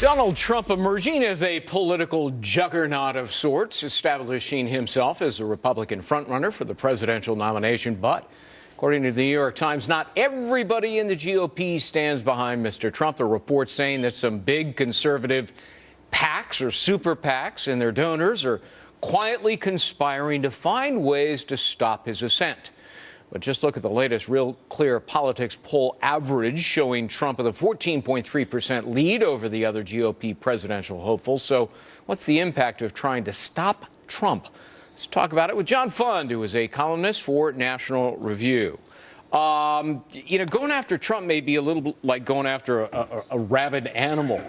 Donald Trump emerging as a political juggernaut of sorts, establishing himself as a Republican frontrunner for the presidential nomination. But according to the New York Times, not everybody in the GOP stands behind Mr. Trump. There are reports saying that some big conservative PACs or super PACs and their donors are quietly conspiring to find ways to stop his ascent. But just look at the latest Real Clear Politics poll average showing Trump with a 14.3% lead over the other GOP presidential hopefuls. So what's the impact of trying to stop Trump? Let's talk about it with John Fund, who is a columnist for National Review. Going after Trump may be a little bit like going after a rabid animal.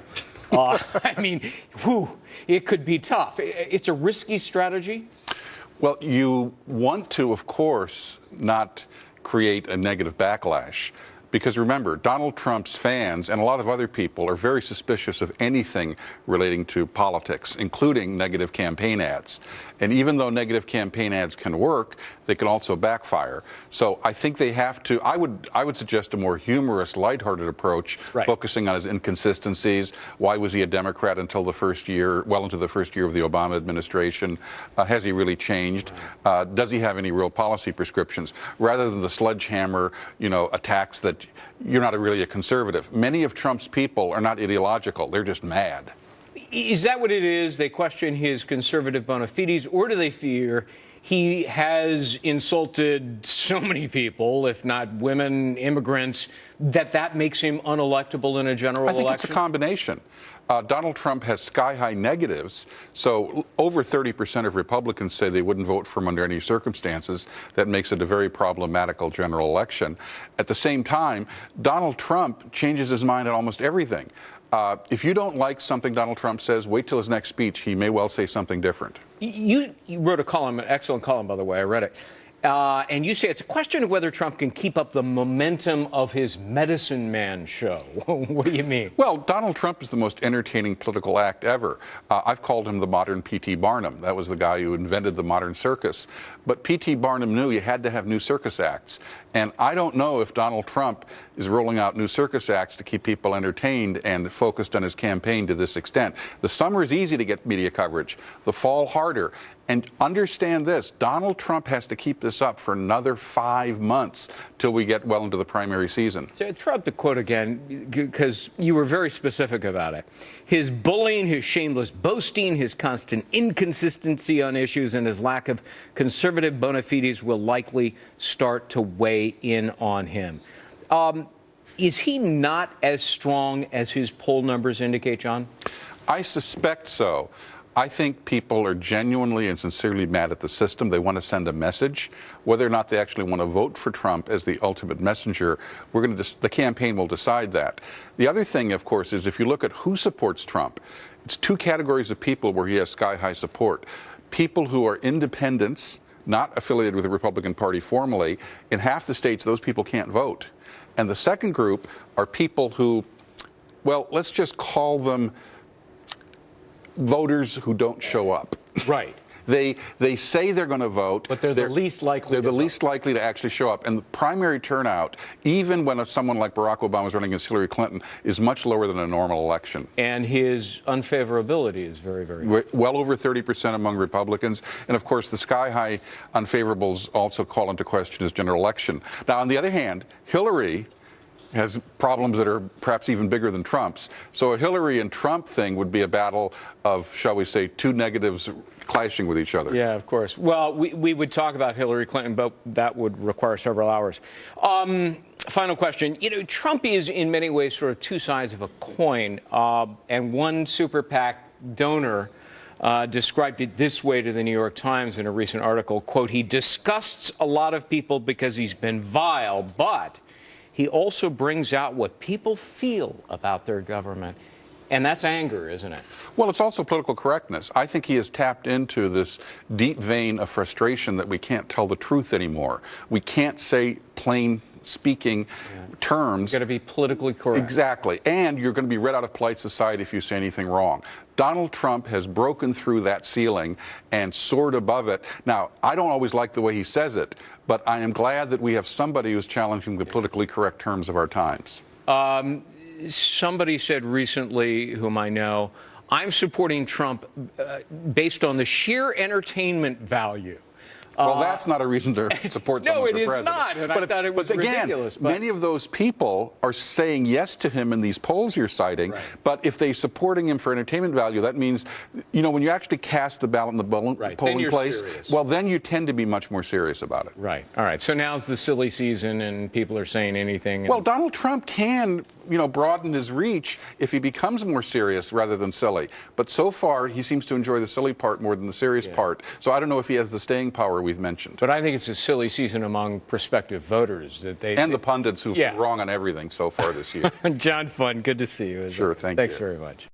It could be tough. It's a risky strategy. Well, you want to, of course, not create a negative backlash. Because remember, Donald Trump's fans and a lot of other people are very suspicious of anything relating to politics, including negative campaign ads. And even though negative campaign ads can work, they can also backfire. So I think they have to, I would suggest a more humorous, lighthearted approach, right, focusing on his inconsistencies. Why was he a Democrat until the first year, well into the first year of the Obama administration? Has he really changed? Does he have any real policy prescriptions? Rather than the sledgehammer, attacks that you're not really a conservative. Many of Trump's people are not ideological. They're just mad. Is that what it is? They question his conservative bona fides, or do they fear he has insulted so many people, if not women, immigrants, that makes him unelectable in a general election? I think it's a combination. Donald Trump has sky-high negatives, so over 30% of Republicans say they wouldn't vote for him under any circumstances. That makes it a very problematical general election. At the same time, Donald Trump changes his mind on almost everything. If you don't like something Donald Trump says, wait till his next speech. He may well say something different. You wrote a column, an excellent column, by the way. I read it. And you say it's a question of whether Trump can keep up the momentum of his Medicine Man show. What do you mean? Well, Donald Trump is the most entertaining political act ever. I've called him the modern P.T. Barnum. That was the guy who invented the modern circus. But P.T. Barnum knew you had to have new circus acts. And I don't know if Donald Trump is rolling out new circus acts to keep people entertained and focused on his campaign to this extent. The summer is easy to get media coverage. The fall harder. And understand this, Donald Trump has to keep this up for another 5 months till we get well into the primary season. So throw up the quote again, because you were very specific about it. His bullying, his shameless boasting, his constant inconsistency on issues, and his lack of conservative bona fides will likely start to weigh in on him. Is he not as strong as his poll numbers indicate, John? I suspect so. I think people are genuinely and sincerely mad at the system. They want to send a message. Whether or not they actually want to vote for Trump as the ultimate messenger, the campaign will decide that. The other thing, of course, is if you look at who supports Trump, it's two categories of people where he has sky-high support. People who are independents, not affiliated with the Republican Party formally. In half the states, those people can't vote. And the second group are people who, well, let's just call them voters who don't show up. Right. They say they're going to vote, but they're the least likely. They're the least likely to actually show up. And the primary turnout, even when someone like Barack Obama is running against Hillary Clinton, is much lower than a normal election. And his unfavorability is very, very high. Well over 30% among Republicans. And of course, the sky-high unfavorables also call into question his general election. Now, on the other hand, Hillary has problems that are perhaps even bigger than Trump's. So a Hillary and Trump thing would be a battle of, shall we say, two negatives clashing with each other. Yeah, of course. Well, we would talk about Hillary Clinton, but that would require several hours. Final question. Trump is in many ways sort of two sides of a coin. And one super PAC donor described it this way to the New York Times in a recent article, quote, "He disgusts a lot of people because he's been vile, but he also brings out what people feel about their government." And that's anger, isn't it? Well, it's also political correctness. I think he has tapped into this deep vein of frustration that we can't tell the truth anymore. We can't say plain speaking terms. You've got to be politically correct. Exactly. And you're going to be read out of polite society if you say anything wrong. Donald Trump has broken through that ceiling and soared above it. Now, I don't always like the way he says it, but I am glad that we have somebody who's challenging the politically correct terms of our times. somebody said recently, whom I know, I'm supporting Trump based on the sheer entertainment value. Well, that's not a reason to support someone for president. No, it is not, and I thought it was ridiculous. But many of those people are saying yes to him in these polls you're citing, but if they're supporting him for entertainment value, that means, when you actually cast the ballot in the polling place, well, then you tend to be much more serious about it. Right. All right. So now's the silly season, and people are saying anything. Well, Donald Trump can, broaden his reach if he becomes more serious rather than silly. But so far, he seems to enjoy the silly part more than the serious part. So I don't know if he has the staying power we've mentioned. But I think it's a silly season among prospective voters that the pundits who've been wrong on everything so far this year. John Fund, good to see you. Sure, thanks very much.